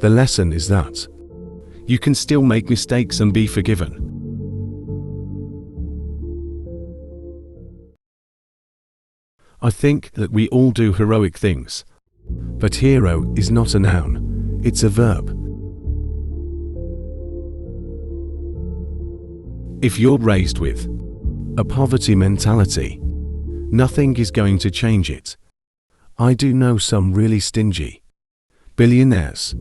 The lesson is that you can still make mistakes and be forgiven. I think that we all do heroic things, but hero is not a noun, it's a verb. If you're raised with a poverty mentality, nothing is going to change it. I do know some really stingy billionaires.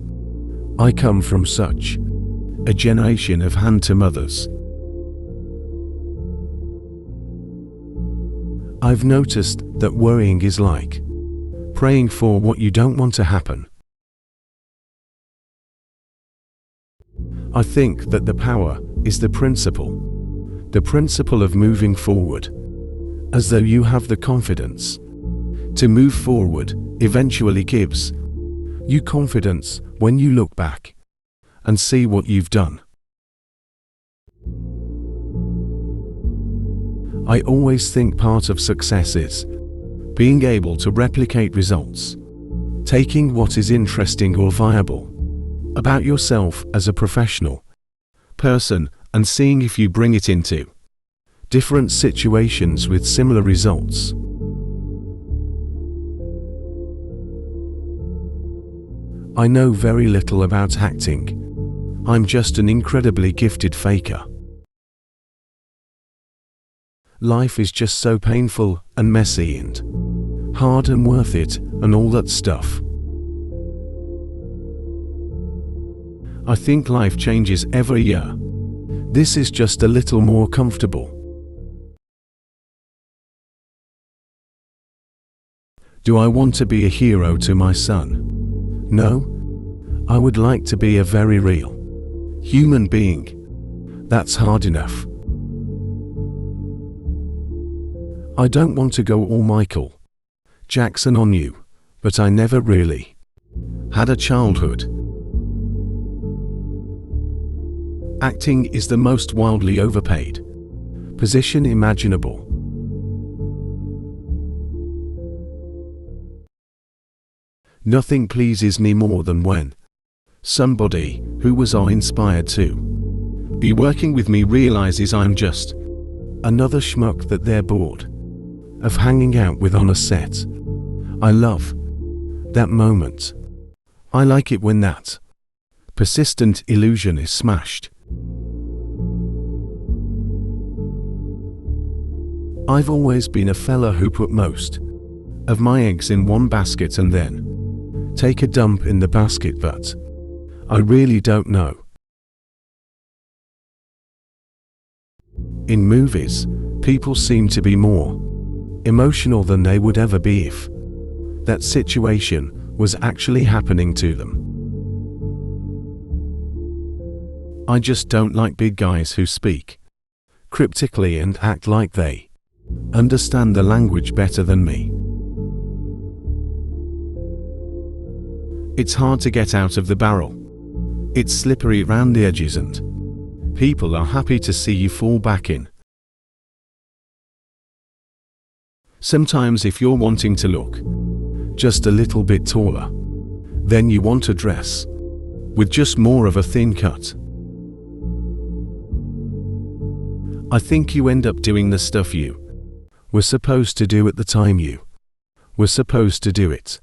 I come from such a generation of hand-to-mothers. I've noticed that worrying is like praying for what you don't want to happen. I think that the power is the principle of moving forward, as though you have the confidence to move forward eventually gives you confidence when you look back and see what you've done. I always think part of success is being able to replicate results, taking what is interesting or viable about yourself as a professional person and seeing if you bring it into different situations with similar results. I know very little about acting. I'm just an incredibly gifted faker. Life is just so painful and messy and hard and worth it and all that stuff. I think life changes every year. This is just a little more comfortable. Do I want to be a hero to my son? No. I would like to be a very real human being. That's hard enough. I don't want to go all Michael Jackson on you, but I never really had a childhood. Acting is the most wildly overpaid position imaginable. Nothing pleases me more than when somebody who was inspired to be working with me realizes I'm just another schmuck that they're bored of hanging out with on a set. I love that moment. I like it when that persistent illusion is smashed. I've always been a fella who put most of my eggs in one basket and then take a dump in the basket, but I really don't know. In movies, people seem to be more emotional than they would ever be if that situation was actually happening to them. I just don't like big guys who speak cryptically and act like they understand the language better than me. It's hard to get out of the barrel. It's slippery around the edges and people are happy to see you fall back in. Sometimes if you're wanting to look just a little bit taller, then you want to dress with just more of a thin cut. I think you end up doing the stuff you were supposed to do at the time you were supposed to do it.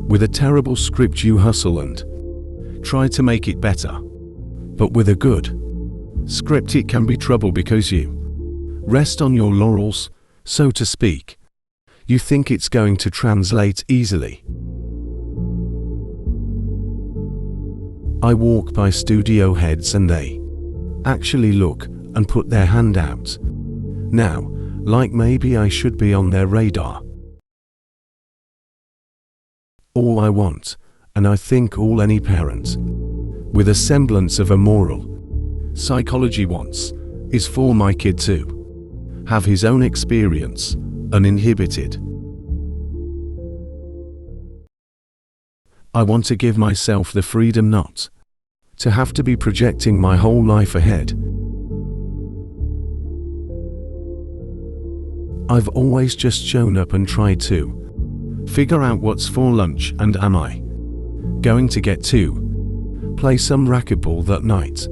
With a terrible script you hustle and try to make it better. But with a good script it can be trouble because you rest on your laurels, so to speak. You think it's going to translate easily. I walk by studio heads and they actually look and put their hand out. Now, like maybe I should be on their radar. All I want, and I think all any parent with a semblance of a moral psychology wants, is for my kid to have his own experience, uninhibited. I want to give myself the freedom not to have to be projecting my whole life ahead. I've always just shown up and tried to Figure out what's for lunch and am I going to get to play some racquetball that night.